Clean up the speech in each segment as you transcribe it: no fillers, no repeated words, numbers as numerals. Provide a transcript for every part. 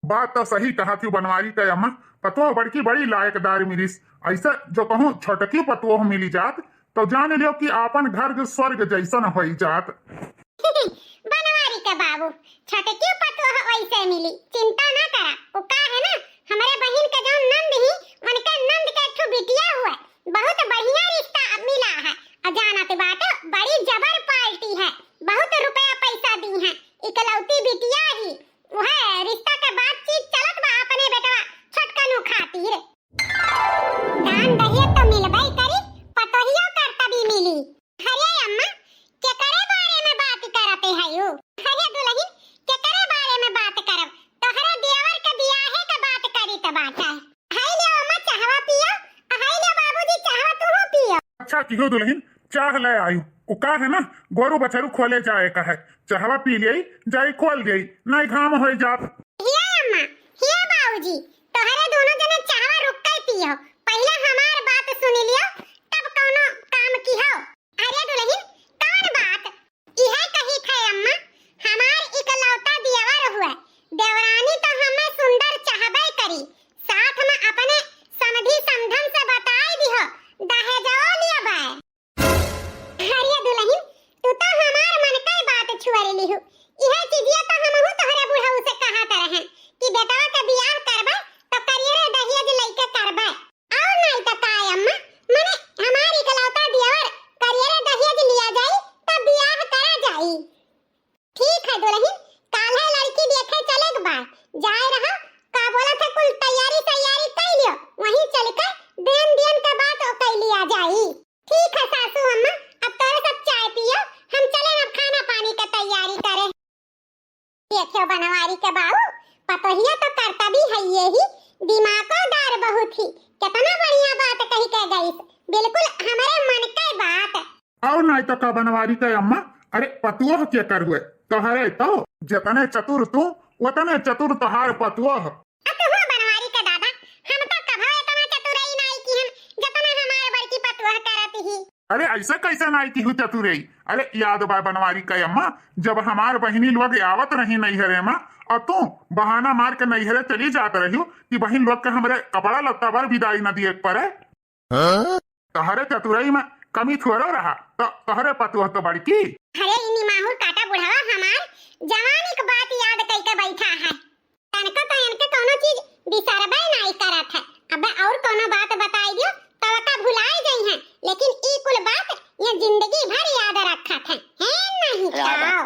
बात तो सही कहा क्यों बनवारी का अम्मा। पतोह बड़की बड़ी लायकदार मिलिस। ऐसा जो कहूँ छोटकी पतोह मिली जात तो जान लियो कि आपन घर के स्वर्ग जैसन हो जात। बनवारी का बाबू छोटकी पतोह वैसे मिली, चिंता ना करा। वो का है ना, हमारे बहन का जो नंद ही उनका नंद का एक बिटिया हुआ, बहुत बढ़िया रिश्ता मिला है। अजानत बात बड़ी जबर पार्टी है, बहुत रुपया पैसा दी है। इकलौती बिटिया ही वह रिश्ता का बातचीत चलत बा अपने बेटवा छोटका नु खातिर। दान दहेज तो मिलबई करी, पतोहियो करता भी मिली। हरे अम्मा के करे बारे में बात करते है यू। हरे दुल्हन के करे बारे में बात करब तो हरे देवर के बियाहे का बात करी त बात है। हाय ले अम्मा चाहवा पियो, हाय ले बाबूजी चाहवा तू पियो। अच्छा किहो दुल्हन चाह ले आयु। उका है ना गोरु बछरू खोले जाए का है, चाहवा पी लियई जाई खोल गई नहीं घाम हो जात। हिया अम्मा हिया बाबूजी तोहरे दोनों जने चाहवा रुक के पियो, पहले हमार बात सुन लियो तब कोनो काम की हो। अरे दुल्हन कौन बात इहे कही थे अम्मा, हमार इकलौता देवर हुआ, देवरानी तो हमें सुंदर चाहबे करी, साथ में अपने समधी समधन से बताई दिहो दहेजो लिया बा। हरिया दुल्हन तू तो हमार मन के बात छुआरी लिहु। इहे चीजिया तो हमहु तोहरे बुढ़ऊ से कहा तरह कि बेटा का बियाह करबे तो करियर दहेज लइके करबे, और नहीं तो काय अम्मा माने हमारी इकलौता देवर करियर दहेज लिया जाई तो बियाह करा जाई। ठीक है दुल्हन काल है लड़की देखे चले के बाद जाए रहा का बोला था कुल तैयारी तैयारी कर लियो, वहीं चल के देन का बात ओ कर लिया जाई। ठीक है सासू अम्मा अब तोरे सब चाय पियो, हम चले अब खाना पानी का तैयारी करे। देखियो बनवारी के बाबू पतोहिया तो करता भी है यही, दिमागोदार बहुत ही, कितना बढ़िया बात कही के गई, बिल्कुल हमारे मन की बात। और नहीं तो का बनवारी का अम्मा। अरे पतुआ क्या कर हुए तोहरे तो जतने चतुर तू उतने चतुर तोहार पतुआ। अतुआ बनवारी का दादा हम तो कभो इतना चतुरई नहीं की हम जतना हमार बड़की पतुआ करत ही। अरे ऐसा कैसे नहीं की हूँ चतुरई। अरे याद बा बनवारी का अम्मा जब हमार बहिनी लोग आवत रही नैहरे में और तू बहाना मार के नैहरे चली जात रही कि बहन लोग के हमरे कपड़ा लत्ता पर विदाई न दिए पड़े। तोहरे चतुरई में कमी थोड़ो रहा तो तोहरे पतुआ तो बड़की। अरे इनी माहौर काटा बुढ़ावा हमार जवानी की बात याद करके बैठा है, तनका तो इनके कोनो चीज बिसरबे नहीं करत है। अब और कोनो बात बताई दियो तो का भुलाए गई हैं, लेकिन ई कुल बात ये जिंदगी भर याद रखत है नहीं खाओ।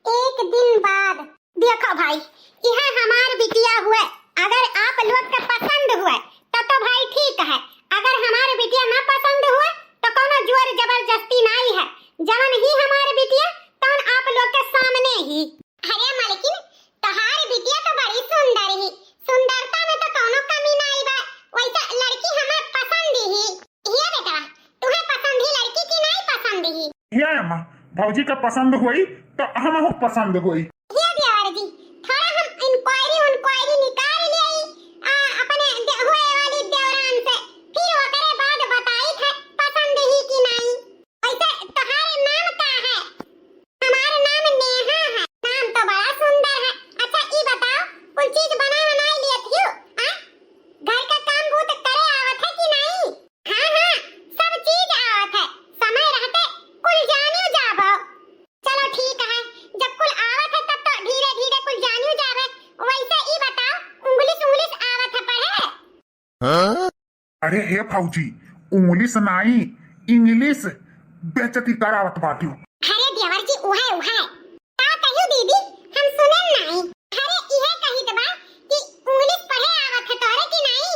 एक दिन बाद देखो भाई यह हमार बिटिया हुए, अगर आप लोग के पसंद हुए तो भाई ठीक है, अगर हमारे बिटिया ना पसंद हुए तो कोनो जोर जबरदस्ती नहीं है, जवन ही हमारे बिटिया तौन आप लोग के सामने ही। अरे मालकिन तोहार बिटिया तो बड़ी सुंदर ही, सुंदरता में तो कोनो कमी नहीं बा, वैसा लड़की हमें पसंद ही। ये बेटा तुम्हें पसंद ही लड़की की नहीं पसंद ही? ये अम्मा भौजी का पसंद हुई तो हम पसंद हुई। ये देवर जी थोड़ा हम इंक्वायरी निकाल लिए अपने हुए वाली देवरान से, फिर ओकरे बाद बताई थे पसंद ही कि नहीं। वैसे तुम्हारे नाम का है? हमारा नाम नेहा है, नाम तो बड़ा सुंदर है। अच्छा ये बताओ कुछ चीज बना बनाई लिए थियो घर का काम बहुत करे आवत है कि नहीं? हाँ सब चीज आवत है, समय रहते कुल जानियो जाबो। चलो ठीक है जब कुल आवत है तब तो धीरे धीरे कुल जानियो जाबे। वैसे ये बताओ इंग्लिश आवत है पढ़े? अरे हे फौजी इंग्लिश नहीं इंग्लिश बेचती करावत बाटी। अरे देवर जी उहे का कहियो दीदी हम सुने नहीं। अरे इहे कहित बा कि इंग्लिश पढ़े आवत है तोरे कि नहीं?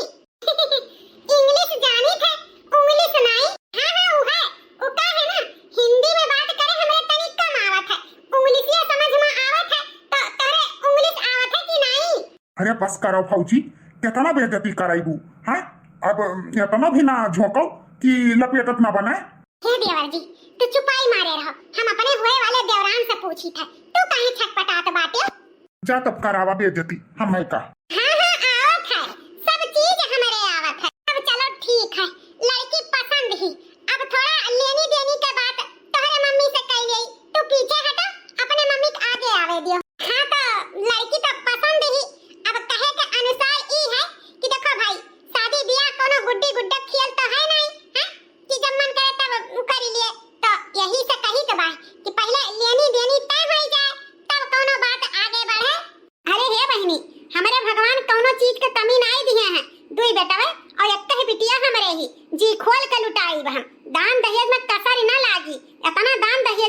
इंग्लिश जानी थे इंग्लिश नहीं। हाँ उहे उ का है ना हिंदी में बात करे हमरे तनी कम आवत है, इंग्लिश समझ में आवत है तो तोरे इंग्लिश आवत है कि नहीं? अरे बस करो फौजी कितना बेइज्जती कराइबू। हाँ अब इतना भी ना झोंको कि लपेटत ना बने। हे देवर जी तू चुपाई मारे रहो, हम अपने हुए वाले देवरान से पूछी थे, तू काहे छटपटात बाटे? जा तब करावा बेइज्जती हमें का। हाँ आवत है, सब चीज हमारे आवत है। अब चलो ठीक है लड़की पसंद ही, अब थोड़ा लेनी देनी के बात तोहरे मम्मी से कह ली, तू पीछे हटो अपने मम्मी के आगे आवे दियो। हाँ तो लड़की तो पसंद ही, अब कहे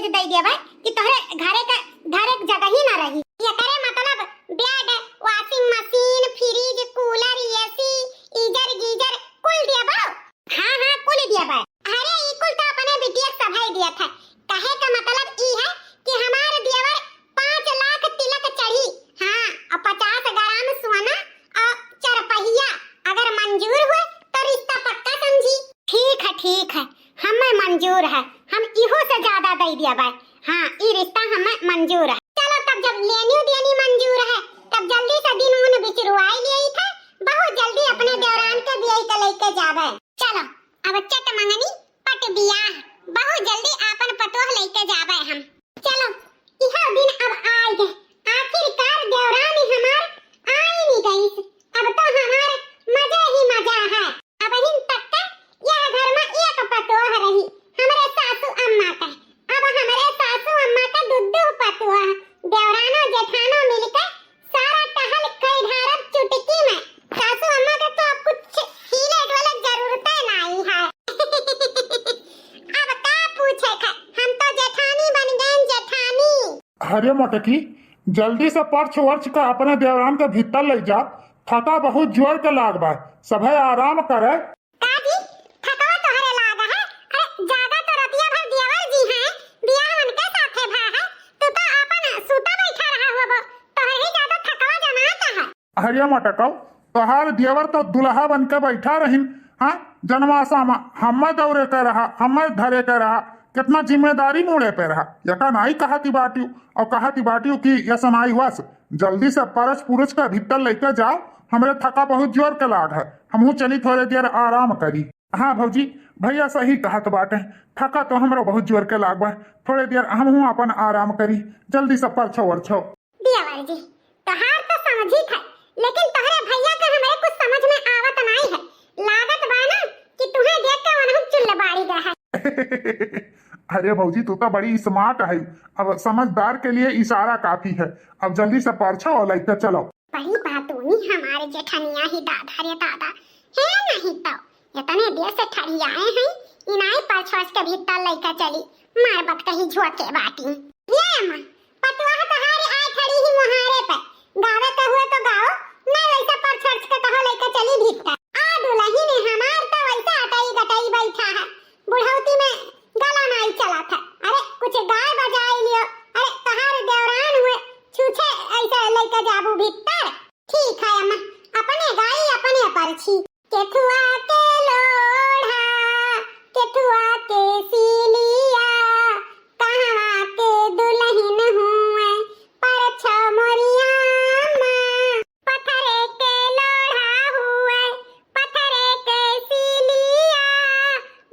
दे दिया भाई कि तोहरे घर एक जगह ही ना रही। ये करे मतलब bed, washing machine, fridge, cooler, AC, geyser कुल दिया भाव। हाँ हाँ कुल दिया भाई। अरे ई कुल तो अपने बिटिया सभाई दिया था। कहे का मतलब ई है कि हमारे देवर 5 लाख तिलक चढ़ी। हाँ और 50 ग्राम सोना और चरपहिया अगर मंजूर हुए तो रिश्ता पक्का समझी। ठीक है हमें मंजूर है, हम इहो से ज्यादा दे दिया भाई। हाँ ई रिश्ता हमें मंजूर है। चलो तब जब लेनी देनी मंजूर है तब जल्दी से दिन उन बिचरुआई लिए था। बहुत जल्दी अपने देवरान के बियाह के लेके जावे। चलो अब चट मंगनी पट बियाह बहुत जल्दी आपन पतोह लेके जावे हम। चलो इहो दिन अब आ गए। आखिरकार देवरानी हमार आई नहीं गई। अब तो हमार मजा ही मजा है। अब इन तक का यह घर में एक पतोह रही हमारे सासू अम्मा का। अब हमारे सासू अम्मा का दुद्दू पतोह देवरानो जेठानो मिलकर सारा टहल कई ढारब चुटकी में। सासू अम्मा का तो अब कुछ हीले डोले जरूरत नहीं है। अब का पूछे का हम तो जेठानी बन गए जेठानी। अरे मोटकी जल्दी से पर्च वर्च का अपने देवरान के भीतर ले जा। थका बहुत जोर के लाग बा, सभे आराम करे। काजी थकवा तोहरे लाग है। अरे जागा तो रतिया भर देवर जी हैं, बियाह उनके साथे भा है। तू तो अपन सूता बैठा रहा हुआ तोहरे ही ज्यादा थकवा जमाता है। अरे मोटकौ तोहार देवर तो दुल्हा बन के बैठा रही। हाँ जनमासा में हमें दौरे के रहा, हमें धरे के रहा, कितना जिम्मेदारी मुड़े पे रहा। यका नहीं कहती बाटियो की यसनाई वस जल्दी से परच पुरुष का भीतर लेके जाओ। हमरे थका बहुत जोर के लाग है, हमहू चली थोड़े देर आराम करी। हाँ भौजी भैया सही कहत बाटे, थका तो हमरो बहुत जोर के लाग बा, थोड़े देर हमहू अपन आराम करी। जल्दी से परछो वर्छो। देवर जी तोहार तो समझी था लेकिन तोहरे भैया के हमरे कुछ समझ में आवत नहीं है। लागत बा ना कि तुम्हें देख के वनहु चुल्ल बाड़ी गए है। अरे भौजी तू तो बड़ी स्मार्ट है, अब समझदार के लिए इशारा काफी है। अब जल्दी से परछो और लेके चलो। बड़ी बात हुई हमारे जेठनिया ही दादा रे दादा है नहीं तो इतने देर से ठड़ी आए हैं। इनाई परछोस के भीतर लेके चली मार बत कहीं झोके बाटी। ये अम्मा पतवा तहारी आए खड़ी ही मुहारे पे गावे के हुए तो गाओ ना वैसे परछोस के कहो लेके चली भीतर। आ दुल्ही ने हमार तो वैसे अटाई गटाई बैठा है, बुढ़ौती में गला नहीं चला था। अरे कुछ गाय बजाई लियो। अरे तहारे देवरान हुए छूछे ऐसे लेके जाबू भीतर। ठीक है अम्मा अपने गाई अपने परछी। केथुआ के लोढ़ा केथुआ के सीलिया कहवा के दुल्हन हुए परछो मोरिया मां। पथरे के लोढ़ा हुए पथरे के सीलिया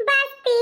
बस्ती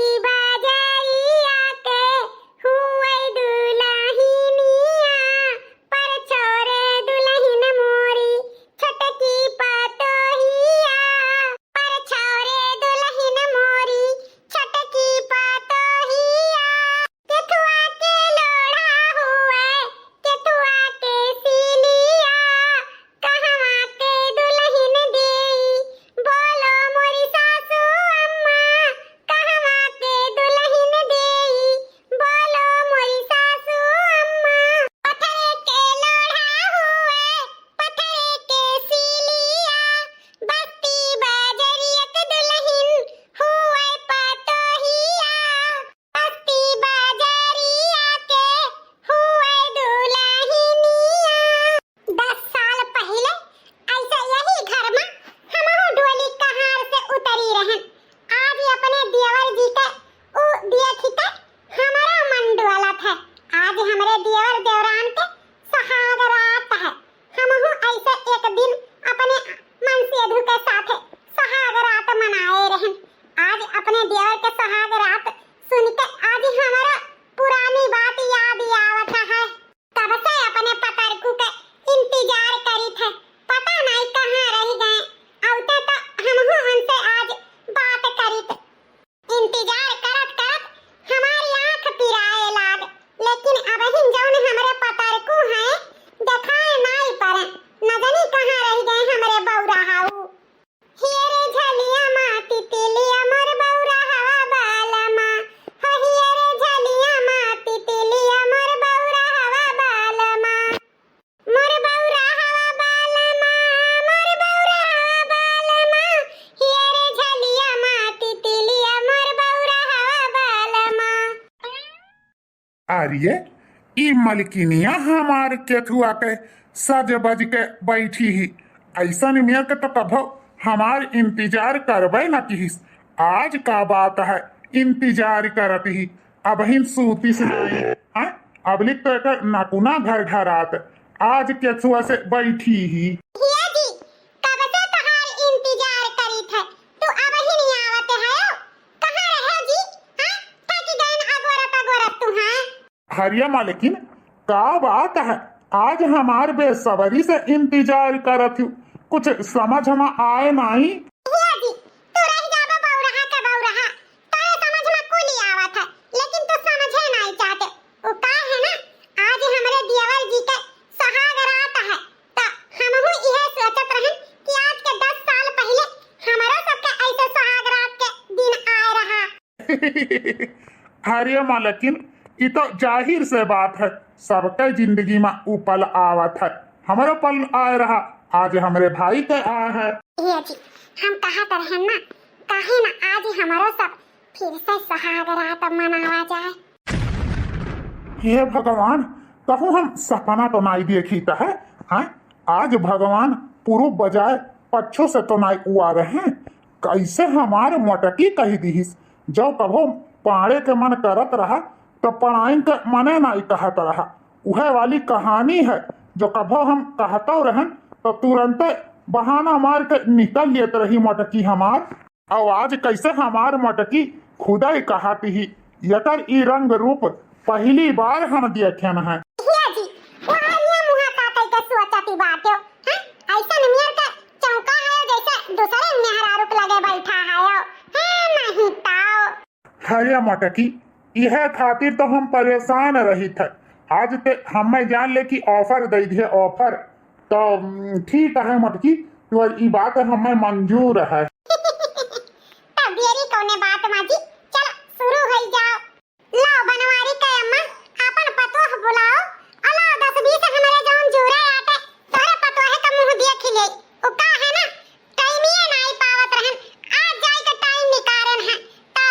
अरे ई मलकिनिया हमार केथुआ के सज बज के बैठी ही ऐसा मेर के तो कभो हमार इंतजार करबे न किहिस। आज का बात है इंतजार करत ही अब हिन सूती से हाँ अब लिख तो एक नाकुना घर घर आत आज केथुआ से बैठी ही। हिया जी कब से तहार इंतजार करी थे तू अब ही नहीं आवत है कहां रहे जी हां ताकि गन अगोरत तू हां। हरिया मालिकिन का बात है आज हमार बेसब्री से इंतजार करत हूँ कुछ समझ में आए नहीं। हिया जी तू रह जाबा बौरहा का बौरहा तारे समझ में कुली आवत है लेकिन तू समझे नहीं चाहते वो का है ना आज हमरे दियावर जी के सुहाग रात है तो हमहु यह सोचत रहन कि आज के 10 साल पहले हमारा सबके ऐसे सुहाग रात के दिन आए रहा। हरिया मालिकिन ये तो जाहिर से बात है सबके जिंदगी में उपल आवत है हमारा पल आए रहा आज हमारे भाई के आया है। हिया जी हम कहा तो रहन ना काहे ना आज हमारा सब फिर से सुहाग रात मनावा जाए। हे भगवान कहूँ हम सपना तो नहीं देखी तो है हाँ? आज भगवान पूर्व बजाय पच्छों से तो नहीं हुआ रहे कैसे हमारे मोटकी कही दीस जो कभो पाड़े के मन करत रहा तो पढ़ाई के मने नहीं कहत रहा वह वाली कहानी है जो कभो हम कहते रहन तो तुरंत बहाना मार के निकल लेत रही मोटकी हमार और आज कैसे हमार मोटकी खुदा ही कहती ही यकर ई रंग रूप पहली बार हम देखेन है। हिया जी वहां ये मुहा काटे के सोचती बात हो हैं ऐसा नियर का चौका है जैसे दूसरे मेहरा रूप लगे बैठा है नहीं ताओ। हरिया मोटकी यह खातिर तो हम परेशान रही थे आज ते हमें जान ले कि ऑफर दे दिए ऑफर तो ठीक है मोटकी तो ये बात हमें मंजूर है। तब देरी कौने बात माजी चलो शुरू हो जाओ लाओ बनवारी के अम्मा अपन पतोह बुलाओ अला 10-20 हमारे जौन जुरा आटे तोरे पतोह का मुंह देख ले ओ का है ना टाइम ही नहीं पावत रहन आज जाई के टाइम निकारन है तो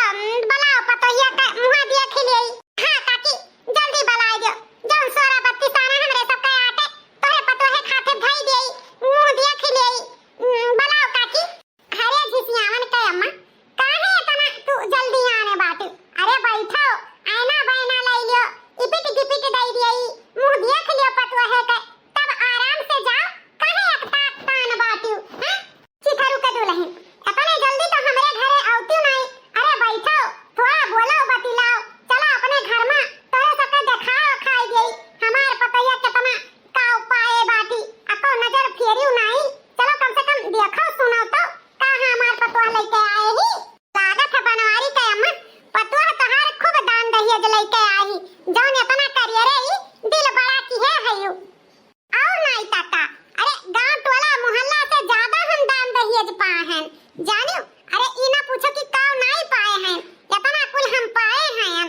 बुलाओ पतोहिया का मुंह देख ले हां काकी जल्दी बुला दो जौन सोरा बत्ती साना हमरे सब के आटे तोरे पतोह खाते धई देई मुंह देख ले बुलाओ काकी। हरे झिसियावन के अम्मा काहे इतना तू जल्दी आने बाटे अरे बैठो आईना बहना ले लियो इपिट गिपिट दई दियई मुंह देख लियो पतोह के तब आराम से जाओ काहे एकता तान बाटू हैं चिथरू के दुल्हन अपने जल्दी तो हमरे घरे आवती नहीं अरे बैठो थोड़ा बोलो बतिलाओ चलो अपने घर में तोरे सबके दिखाओ खाई देई हमार पतोहिया कितना का उपाय बाटी अको नजर फेरियो नहीं चलो कम से कम देखो सुनो तो कहां हमार पतोह लेके आए ही लागत है बनवारी के अम्मा पतोह तहार खूब दान दहेज लेके आई जौन इतना करियरे ही दिल बड़ा की है हयू और नहीं ताता अरे गांव टोला मोहल्ला से ज्यादा हम दान दहेज पाए हैं जानियो अरे ई ना पूछो कि काऊ नहीं पाए हैं इतना कुल हम पाए हैं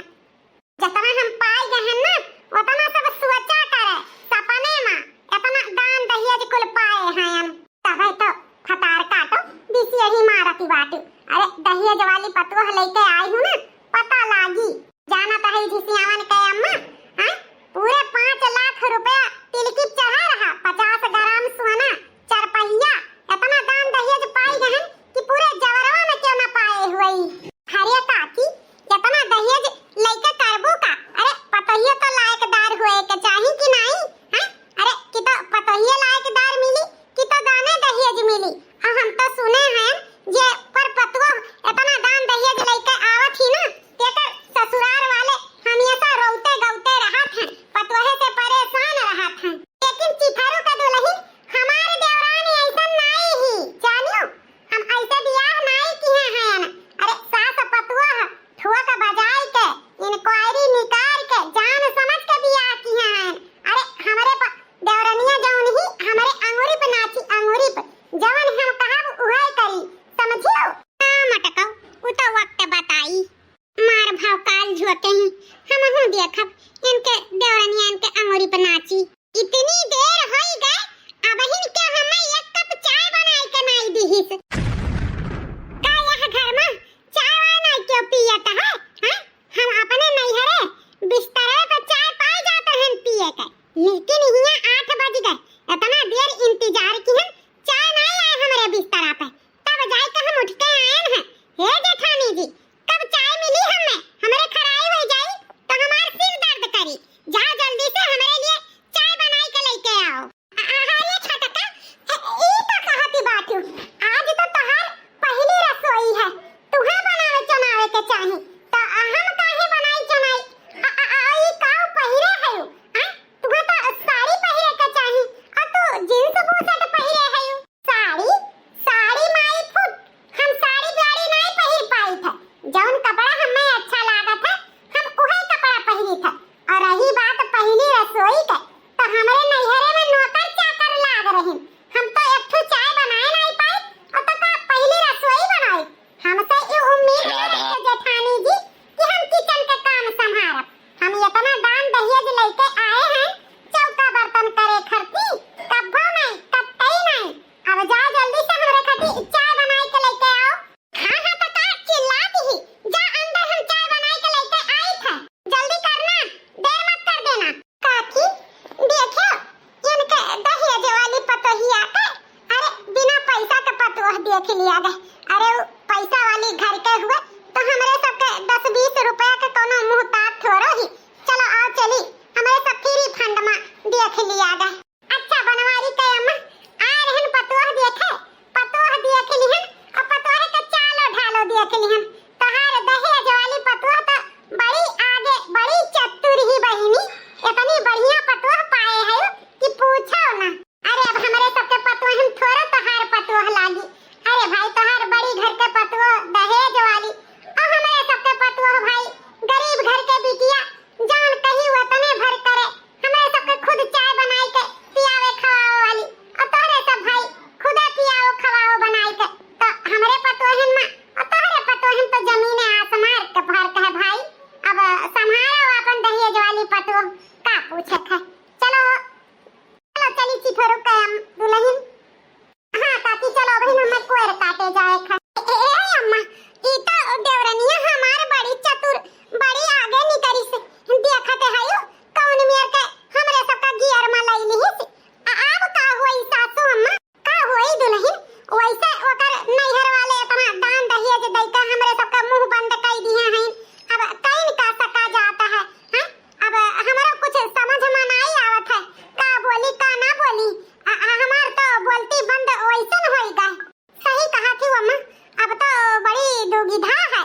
जितना हम पाए गए हैं ना उतना सब सोचा करे सपने में इतना दान दहेज कुल पाए हैं तब तो फटार काटो बीसी ही मारती बाटू अरे दहेज वाली पतोह लेके आई हूं ना पता लागी जाना तो है झिसियावन के अम्मा हैं पूरे 5 लाख रुपया तिलकी चढ़ा रहा 50 ग्राम सोना 4 पहिया इतना दान दहेज पाई गए कि पूरे जवर पतो का पूछत है। चलो चलो चली चिफरो के हम दुल्हन। हाँ काकी चलो अभी हमें कोयर काटे जाए खा। ए अम्मा ई तो देवरनिया हमार बड़ी चतुर बड़ी आगे निकरी से देखते हयो कौन मेर के हमरे सबका गियर में लई ली से। अब का होई सासू अम्मा का होई दुल्हन वैसे ओकर नैहर वाले इतना दान दहेज दई के हमरे सबका मुंह बंद कर दिए हैं। अब कहीं का सका जाता है हैं। अब हमरा कुछ समझ में नहीं आवत है का बोली का ना बोली। हमार तो बोलती बंद वैसन होई गए। सही कहा थी अम्मा अब तो बड़ी दुविधा है।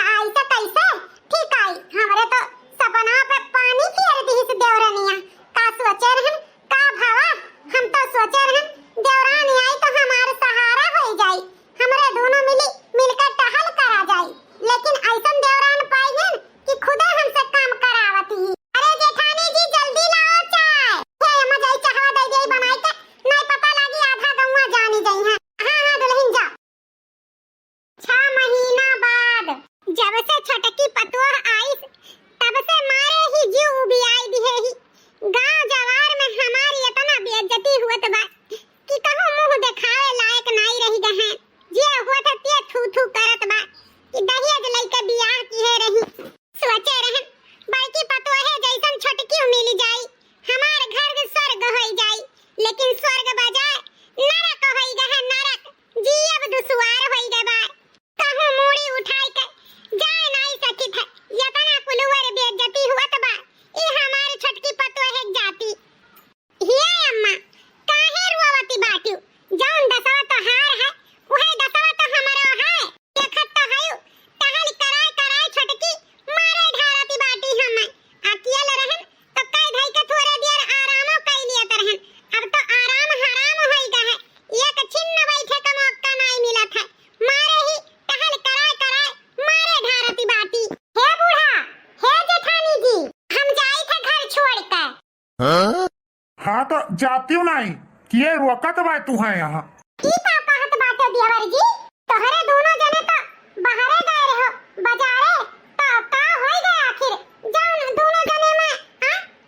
ऐसा कैसे ठीक आई हमरे तो सपना पे पानी फेर दी इस देवरनिया। का सोचे रहन का भावा हम तो सोचे रहन देवरानी आई तो हमारे सहारा हो जाई हमरे दोनों मिलकर टहल करा जाई। लेकिन ऐसन देवरान पाई है कि खुदा हमसे काम करावती। अरे जेठानी जी जल्दी लाओ चाय। हे अम्मा जाई चाहवा दे गई बनाई के नहीं पता लगी आधा गौवा जानी गई है। हां दुल्हन जा। 6 महीना बाद जब से छोटकी पतोह आई तब से मारे ही जीव भी आई दिहे ही। गांव जवार में हमारी इतना बेइज्जती हुत बा कि कहूं मुंह दिखावे लायक नहीं रही गए। जे हुत ते थू थू करत बा कि दहेज लइके बियाह किए रही। सोचे रहन बाकी पतोहे जैसन छोटकी मिल जाई हमार घर स्वर्ग होई जाई। लेकिन स्वर्ग बजाय नरक होई गए नरक। जीव दुश्वार होई गए बा कहूं मूड़ी उठाई के जाए नहीं सकित है। यतना कुलवर बेइज्जती हुत बा ई हमार छोटकी पतोहे जाती। हे अम्मा काहे रुआवती बाटू जौन दसवा तो हार है वही दसवा तो हमरो है। देखत तो हयू टहल कराय कराय छोटकी मारे ढारती बाटी हम अकेले रहन तो कई धई के थोड़े देर आरामो कर लियत रहन। अब तो आराम हराम होई गए एक छिन्न बैठे का मौका नहीं मिलत है। मारे ही टहल कराय कराय मारे ढारती बाटी। हे बूढ़ा हे जेठानी जी हम जाई थे घर छोड़ के। हाँ तो जाती हूँ नहीं किए रोकत बा तू है यहाँ। ई का कहत बाटे देवर जी तोहरे दोनों जने तो बाहरे गए रहो बाजारे तो का होई गए आखिर जौन दोनों जने में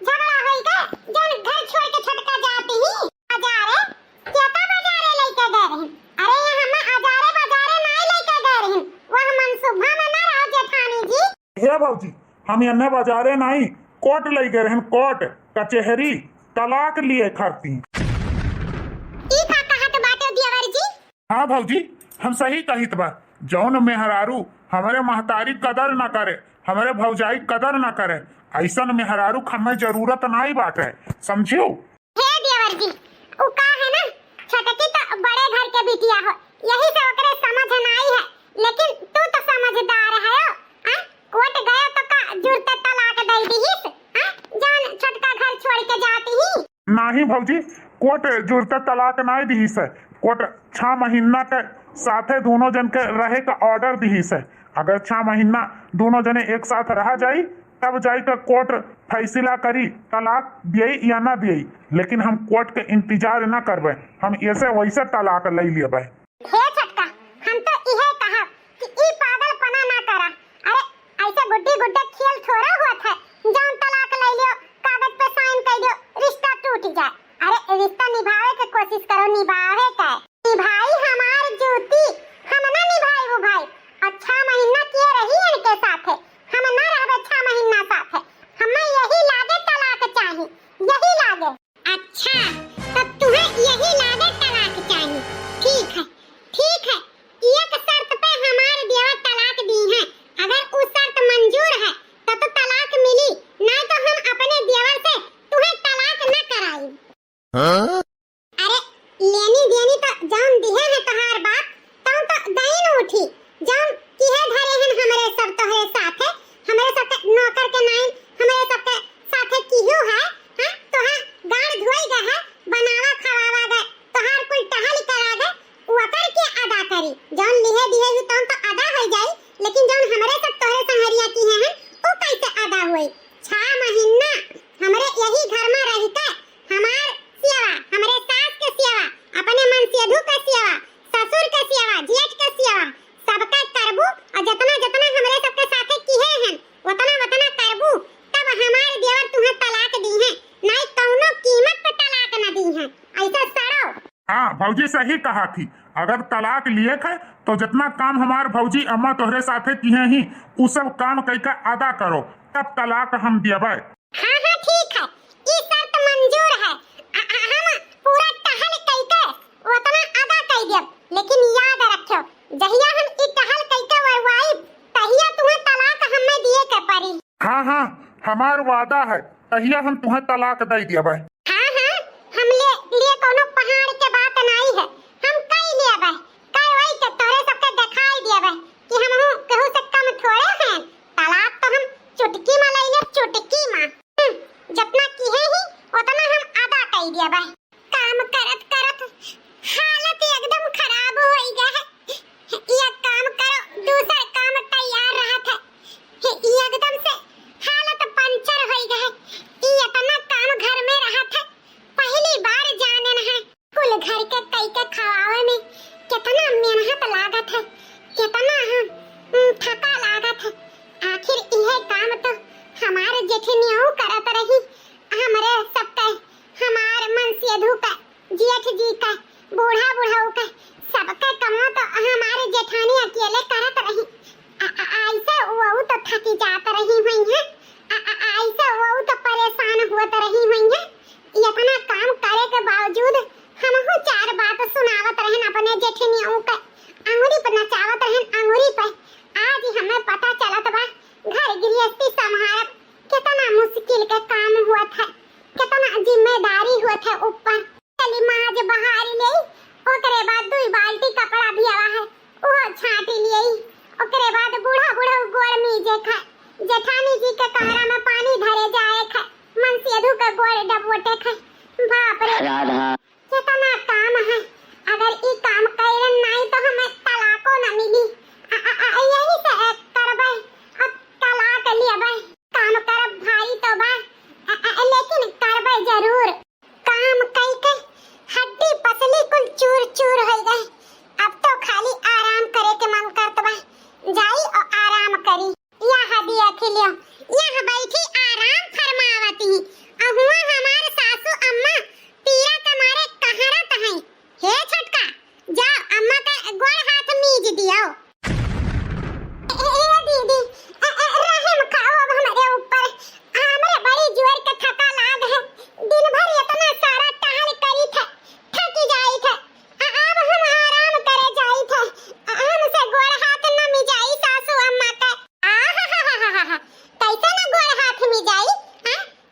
झगड़ा होई गए जौन घर छोड़ के छटका जाती ही बाजारे केता बाजारे लेके गए रहन। अरे हम बाजारे नहीं लेके गए रहन वह मनसुबा में ना रहो जेठानी जी। हे बाबूजी हम अन्य बाजारे नहीं कोर्ट ले गए रहन कोर्ट कचहरी तलाक लिए खरती। ई का कहत बाटे देवर जी। हाँ भाऊजी हम सही कहित बा जौन मेहरारू हमारे महतारी कदर न करे हमारे भौजाई कदर न करे ऐसन मेहरारू हमें जरूरत नहीं बाटे समझियो। हे देवर जी उ का है ना छोटकी तो बड़े घर के बिटिया हो यही से ओकरे समझ नहीं है। लेकिन तू तो समझदार है कोर्ट गया तो का जुरते तलाक दे दीहिस जान छोटका घर छोड़ के जाती ही। नहीं भाऊजी कोर्ट जुरते तलाक नहीं दी से कोर्ट 6 महीना के साथे दोनों जन के रहे का ऑर्डर दी से। अगर 6 महीना दोनों जने एक साथ रह जाई तब जाई तो कोर्ट फैसला करी तलाक दिए या ना दिए। लेकिन हम कोर्ट के इंतजार न करबे हम ऐसे वैसे तलाक ले लेबे। हे छटका हम तो इहे कहा कि ई पागलपना ना करा। अरे ऐसे गुड्डी गुड्डे खेल थोड़ा होत है जौन तलाक ले लियो कागज पे साइन कर दियो रिश्ता टूट जाए। अरे रिश्ता निभावे के कोशिश करो निभावे के निभाई हमार जूती हम ना निभाई वो भाई। अच्छा महीना किए रही इनके साथ हम ना रहबे 6 महीना साथ हमें यही लागे तलाक चाहिए यही लागे। अच्छा तब तुम्हें यही लागे तलाक चाहिए ठीक है एक शर्त पे हमारे देवर तलाक दी है। अगर उस शर्त मंजूर है तो तलाक मिली नहीं तो हम अपने देवर से तुम्हें तलाक न कराई। अरे लेनी देनी तो जौन दिहे है तोहार बाप तो दईन उठी जौन किहे धरे हैं हमरे सब तोहरे साथ हमरे सब नौकर के नाई हमरे सब साथ किहु है तोहा गाड़ धोई गए है बनावा खवावा गए तोहार कुल टहल करा गए वकर के अदा करी जौन लिहे दिहे हु तो अदा हो जाई। लेकिन जौन हमरे सब तोहरे संहरिया किए हैं ओ कैसे अदा हुई। 6 महीना हमरे यही घर में रह के हमार सेवा हमरे सास के सेवा अपने मन सेधु के सेवा ससुर के सेवा जेठ के सेवा सबका करबू और जितना जितना हमरे सबके साथे किए हैं उतना उतना करबू तब हमार देवर तुम्हें भौजी सही कहा थी। अगर तलाक लिए है तो जितना काम हमार भौजी अम्मा तोहरे साथे किए ही उ सब काम कई अदा करो, तब तलाक हम दियबे। हाँ हाँ ठीक है, ये शर्त मंजूर है। हम पूरा टहल कई के उतना अदा कई देब, लेकिन याद रखो जहिया हम ई टहल कई के वरवाई तहिया तुम्हें तलाक हमें दिए के पड़ी। हाँ हाँ हमार वादा है, तहिया हम तुम्हें तलाक दे दियबे। हाँ हाँ हम लिए कोनो पहाड़ के बात नहीं है, हम कई लेबे कई वही के तोरे सबके दिखाई देबे कि हम कहू से कम थोड़े हैं। तलाक तो हम चुटकी में ले ले, चुटकी में जितना किए ही उतना हम अदा कई देबे। काम करत करत हालत एकदम खराब हो गई है। ये काम करो दूसरा काम तैयार रहत है, ये एकदम से हालत पंचर हो गई। ये इतना काम घर में रहत है, पहली बार जाने न है कुल घर के कई के खवावे में कितना मेहनत लागत है, कितना थका लागत है। आखिर यह काम तो हमारे जेठनियों करत रही, हमारे सबका हमार मनसेधु का जेठ जी का बूढ़ा बुढ़ाऊ का सबका कमा तो हमारे जेठानी अकेले करत रही। ऐसे वो तो थकी जात रही हुई है, ऐसे वो तो परेशान हुआ रही हुई है। इतना काम करे के बावजूद हमहु चार बात सुनावत रहन अपने जेठनियों का, अंगुरी पर नचावत रहन अंगुरी पर। आज ही हमें पता चलत बा घर गृहस्थी संभालत कितना मुश्किल के काम हुआ था, कितना जिम्मेदारी हुआ था ऊपर। चली माज बहारी ले, ओकरे बाद 2 बाल्टी कपड़ा भी आवा है वो छाटी लिए, ओकरे बाद बूढ़ा बूढ़ा गोड़ मीजे खा, जेठानी जी के कमरा में पानी भरे जाए खा, मनसेधु का गोड़ डबोटे खा। बाप रे राधा कितना काम है, अगर ई काम कइरन नहीं तो हमें तलाको न मिली। यही से करबै अब तलाक लेबै, काम करब भाई तो बा लेकिन करबै जरूर। काम कई के हड्डी पसली कुल चूर चूर हो गए, अब तो खाली आराम करे के मन करत बा, जाई और आराम करी। यह देख लियो यह बैठी आराम फरमावती, अहुआ हमार सासू अम्मा पीरा के मारे कहरत हैं। हे छोटका जाओ अम्मा का गोड़ हाथ मीज दियो। दीदी रहम खाओ अब हमारे ऊपर, हमरे बड़ी जोर के थका लाग है, दिन भर इतना सारा टहल करी थे, थकी जाई थे, अब हम आराम करे जाई थे, हमसे गोड़ हाथ न मिजाई सासू अम्मा का। कैसे न गोड़ हाथ मिजाई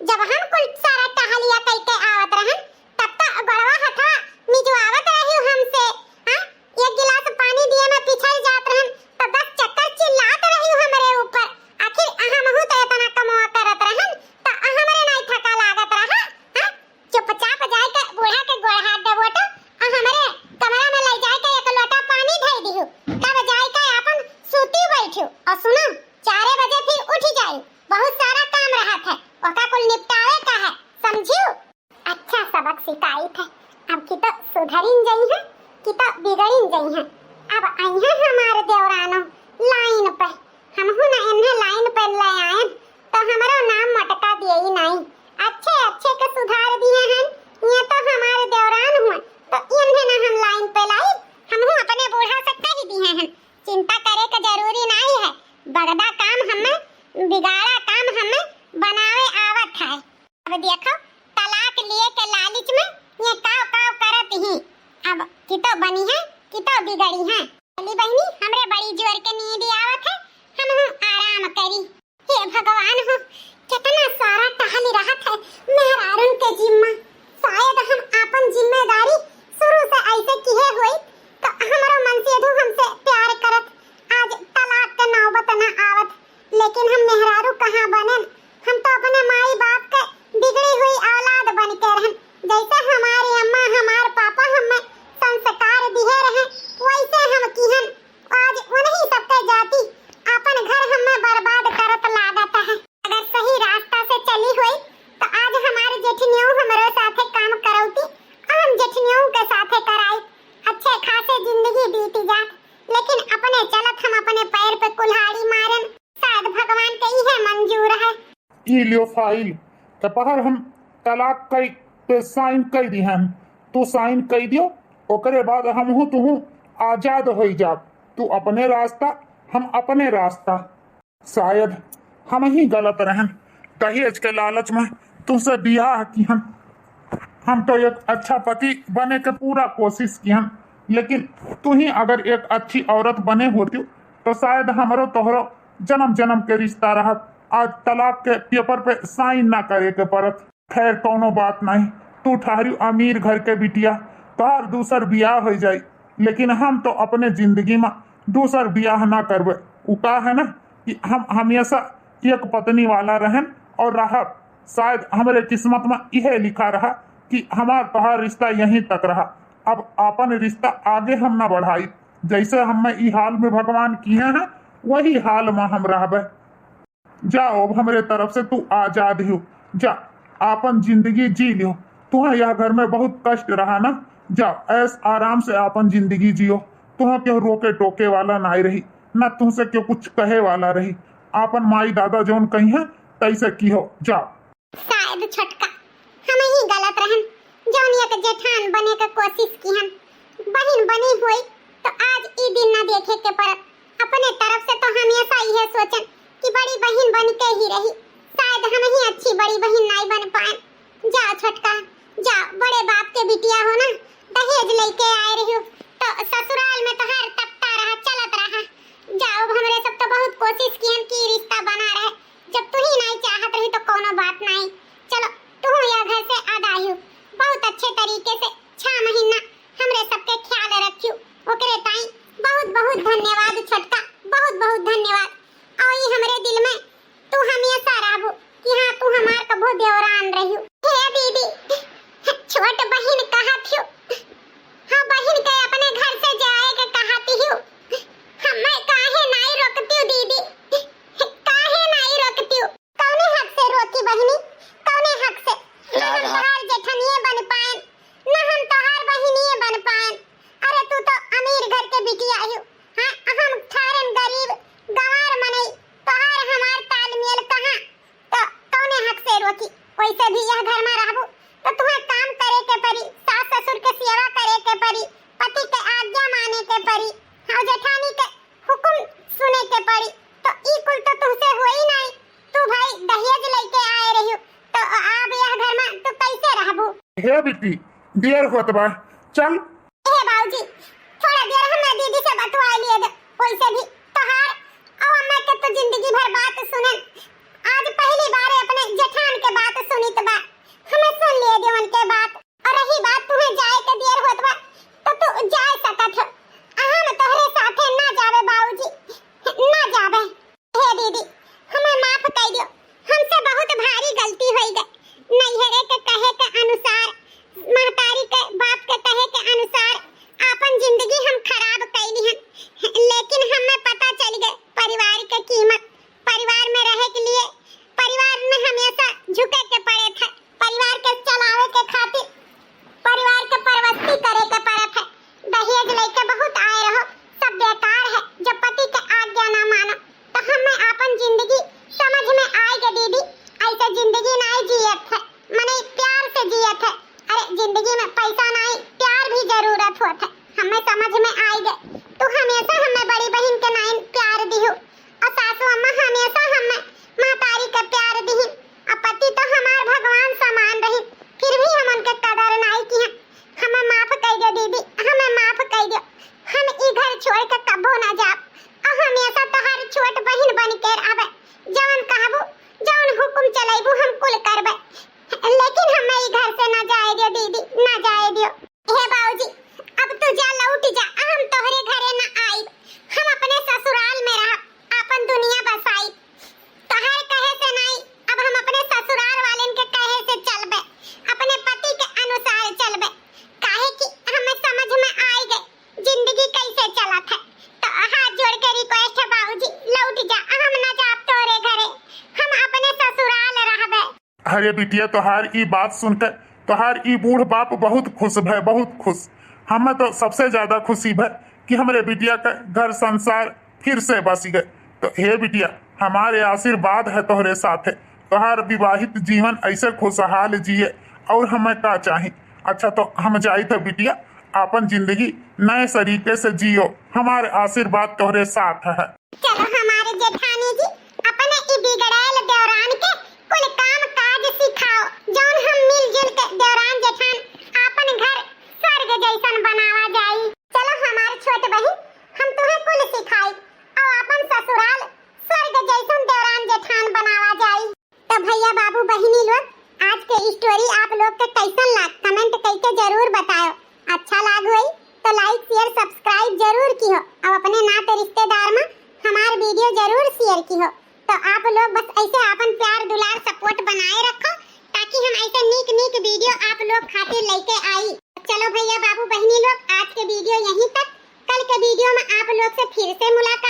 जब हम कुल सारा टहलिया कई के आवत रहन तब तो गोड़वा हथवा मिजवावत रही हमसे। एक गिलास पानी दिए में पिछल जात रहन तो 10 चक्कर चिल्लात रही हमरे ऊपर। आखिर हमहु तो इतना कमवा करत रहन तो हमरे नहीं थका लागत रहा। चुपचाप जाए के बूढ़ा के गोड़ हाथ डबोटो और हमरे कमरा में ले जाए के एक लोटा पानी धई दिहु, तब जाए के अपन सूती बैठू और सुनो 4 बजे फिर उठ जाई, बहुत सारा काम रहत है ओका कुल निपटावे का है, समझियो। अच्छा सबक सिखाई थे, अब की तो सुधरिन जाई है कि तो बिगड़िन जाई है। अब आई है हमारे देवरानो लाइन पे, हमहु ना इन्हें लाइन पे ले आए तो हमारा नाम मटका दिए ही नहीं, अच्छे अच्छे के सुधार दिए हैं। ये तो हमारे देवरान हुए तो इन्हें ना हम लाइन पे लाई, हमहु अपने बूढ़ा से कह दिए हैं, चिंता करे के जरूरी नहीं है, बगदा काम हमें बिगाड़ा काम हमें बनावे आवत है। अब देखो तलाक लिए के लालच में ये काव काव करत ही, अब कितो बनी है कितो बिगड़ी है। अली बहनी हमरे बड़ी जोर के नींद आवत है, हम आराम करी। हे भगवान हो कितना सारा टहली रहत है मेहरारून के जिम्मा, शायद हम अपन जिम्मेदारी शुरू से ऐसे किए हुई तो हमारो मनसेधु हमसे प्यार करत, आज तलाक के नौबत न आवत। लेकिन हम मेहरारू कहाँ बनन, हम तो अपने माई बाप के बिगड़ी हुई औलाद बन के रहन। जैसे हमारी अम्मा हमार पापा हमें संस्कार दिए रहे वैसे हम किहन, आज उन्हीं सबके जाति अपन घर हमें बर्बाद करत लागत है। अगर सही रास्ता से चली हुई तो आज हमारे जेठनियों हमारे साथे काम करौती और हम जेठनियों के साथे कराई, अच्छे खासे जिंदगी बीती जात। लेकिन अपने चलत हम अपने पैर पे कुल्हाड़ी मारन, शायद भगवान के ही है मंजूर है। ई लियो फाइल तो पहर हम तलाक कई पे साइन कर दी हैं, तू साइन कर दियो ओकरे बाद हमहू तुहू आजाद हो जाब। तू अपने रास्ता, हम अपने रास्ता। शायद हम ही गलत रहन, दहेज के लालच में तुमसे बियाह की हम तो एक अच्छा पति बने के पूरा कोशिश की हम, लेकिन तू ही अगर एक अच्छी औरत बने होती तो शायद हमरो तोहरो जन्म जन्म के रिश्ता रहत। आज तलाक के पेपर पे साइन ना करे के पड़त। खैर कोनो बात नहीं, तू ठहरी अमीर घर के बिटिया, तोहर दूसर बियाह हो जाई, लेकिन हम तो अपने जिंदगी में दूसर बियाह ना करबे। उ का है ना कि हम हमेशा एक पत्नी वाला रहन और रहब। शायद हमारे किस्मत में यह लिखा रहा कि हमार तोहार रिश्ता यहीं तक रहा। अब अपन रिश्ता आगे हम ना बढ़ाई, जैसे हमें ई हाल में भगवान किए हैं वही हाल में हम रहबे। जाओ अब हमरे तरफ से तू आजाद हो, जा आपन जिंदगी जी लियो। तुम्हें यह घर में बहुत कष्ट रहा ना, जाओ ऐस आराम से आपन जिंदगी जियो। तुम्हें क्यों रोके टोके वाला नहीं रही, न तुमसे क्यों कुछ कहे वाला रही। आपन माई दादा जौन कही है तैसे की हो, जाओ। शायद छोटका हम ही गलत रहन, जौनिया के जेठान बने के कोशिश की हम। बहन बनी हुई तो आज ई दिन ना देखे के पड़त। अपने तरफ से तो हमेशा यह सोचन कि बड़ी बहन बन के ही रही। शायद हम ही अच्छी बड़ी बहन नहीं बन पाए। जाओ छोटका, जाओ, बड़े बाप के बिटिया हो ना, दहेज लेके आए रही हो तो ससुराल में तो हर तपता रहा, चलत रहा। जाओ, हमरे सब तो बहुत कोशिश की हम कि रिश्ता बना रहे। जब तू ही नहीं चाहत रही तो कोनो बात नहीं। चलो तू यह घर से आदा आयु, बहुत अच्छे तरीके से 6 महीना हमरे सबके ख्याल रखियो। ओकरे ताई बहुत बहुत धन्यवाद छोटका, बहुत बहुत धन्यवाद। और ये हमरे दिल में तू हमेशा रहबो कि हाँ तू हमार कबो देवरान रहियो। हे दीदी, छोट बहन कहत हो, हाँ बहन के अपने घर से जाए के कहती हो। हमें काहे नहीं रोकती दीदी, काहे नहीं रोकती? कौने हक से रोकी बहनी, कौने हक से? ना हम तोहार जेठनिए बन पाए, ना हम तोहार बहनिए बन पाए। अरे तू तो अमीर घर के बिटिया हो, हाँ हम थारन गरीब गंवार मनई, तोहार हमार तालमेल कहाँ? तो कौने हक से रोकी? वैसे भी यह घर में रहबो तो तुम्हें काम करे के परी, सास ससुर के सेवा करे के परी, पति के आज्ञा माने के परी, और जेठानी के हुक्म सुने के पड़ी। तो ई कुल तो तुमसे हुई नहीं। तू भाई दहेज लेके आए रही हो तो अब यह घर में तू कैसे रहबो? हे बेटी, देर होत बा, चल। हे बाबूजी, थोड़ा देर हम दीदी से बतवा लिए दे। वैसे भी तोहार और अम्मा के तो जिंदगी भर बात सुनन, आज पहली बार अपने जेठान के बात सुनी तो बा हमें सुन लिए दे उनके बात। और रही बात तुम्हें जाए के देर होत बा तो तू जा सकत हो, हम तोहरे साथे ना जावे बाबूजी, ना जावे। हे दीदी, हमें माफ कर दियो, हमसे बहुत भारी गलती हो गई। नैहरे के कहे के अनुसार, महतारी के बाप के कहे के अनुसार अपन जिंदगी हम खराब कैली हैं, लेकिन हमें पता चल गए परिवार के कीमत। परिवार में रहे के लिए परिवार में हमेशा झुके के पड़े थे। परिवार के चलावे के खातिर परिवार के परवस्ती करे के पड़त है। दहेज लेके बहुत आए रहो, सब बेकार है। जब पति के आज्ञा ना मानो तो हमें अपन जिंदगी समझ में आएगी दीदी। ऐसे जिंदगी नहीं जियत है, मने प्यार से जियत है। अरे जिंदगी में पैसा नहीं, प्यार भी जरूरत होता है। हमें समझ में आएगी। तू हमेशा हमें बड़ी बहन के नाम प्यार दियो और सासू अम्मा हमेशा हमें महतारी के प्यार दी। और पति तो हमार भगवान समान रही, फिर भी हम उनके कदर नहीं की। हमें माफ कर दो दीदी, हमें माफ कर दो। हम ई घर छोड़ के कबो ना जाब और हमेशा तोहार छोट बहन बन के रहबे। जवन कहबो, जवन हुकुम चलाइबो हम कुल करबे, लेकिन हमें ई घर से ना जाए दियो दीदी, ना जाए दियो। हे बाबूजी, अब तू जा, लौट जा, हम तोहरे घरे ना आई। हम अपने ससुराल में रहब, अपन दुनिया बसाई। तोहर कहे से नहीं, अब हम अपने ससुराल वालेन के कहे से चलबे, अपने पति के अनुसार चलबे। काहे कि हमें समझ में आई गई जिंदगी कैसे चलत है। तो हाथ जोड़ के रिक्वेस्ट है बाबूजी, लौट जा, हम ना जाब तोरे घरे, हम अपने ससुराल रहबे। अरे बिटिया, तोहार ई बात सुनकर तोहार ई बूढ़ बाप बहुत खुश भय, बहुत खुश। हमें तो सबसे ज्यादा खुशी भय कि हमारे बिटिया का घर संसार फिर से बस गए। तो हे बिटिया, हमारे आशीर्वाद है तोहरे साथ है। तोहार विवाहित जीवन ऐसे खुशहाल जिए और हमें का चाहिए। अच्छा तो हम जाई थे बिटिया, अपन जिंदगी नए तरीके से जियो। हमारे आशीर्वाद तोहरे साथ है। चलो हमारे जेठानी जी अपने ई बिगड़ैल देवरान के कुल काम काज सिखाओ, जौन हम मिलजुल के देवरान जेठान अपन घर स्वर्ग जैसन बनावा जाई। चलो हमारे छोट बहन हम तुम्हें कुल सिखाई और अपन ससुराल स्वर्ग जैसन देवरान जेठान बनावा जाई। तो भैया बाबू बहिनी लोग आज के स्टोरी आप लोग के कैसन लाग कमेंट करके जरूर बताओ। अच्छा लाग होई तो लाइक शेयर सब्सक्राइब जरूर की हो और अपने नाते रिश्तेदार में हमार वीडियो जरूर शेयर की हो। तो आप लोग बस ऐसे अपन प्यार दुलार सपोर्ट बनाए रखो ताकि हम ऐसे नीक नीक वीडियो आप लोग खातिर लेके आई। चलो भैया बाबू बहिनी लोग आज के वीडियो यहीं तक। कल के वीडियो में आप लोग से फिर से मुलाकात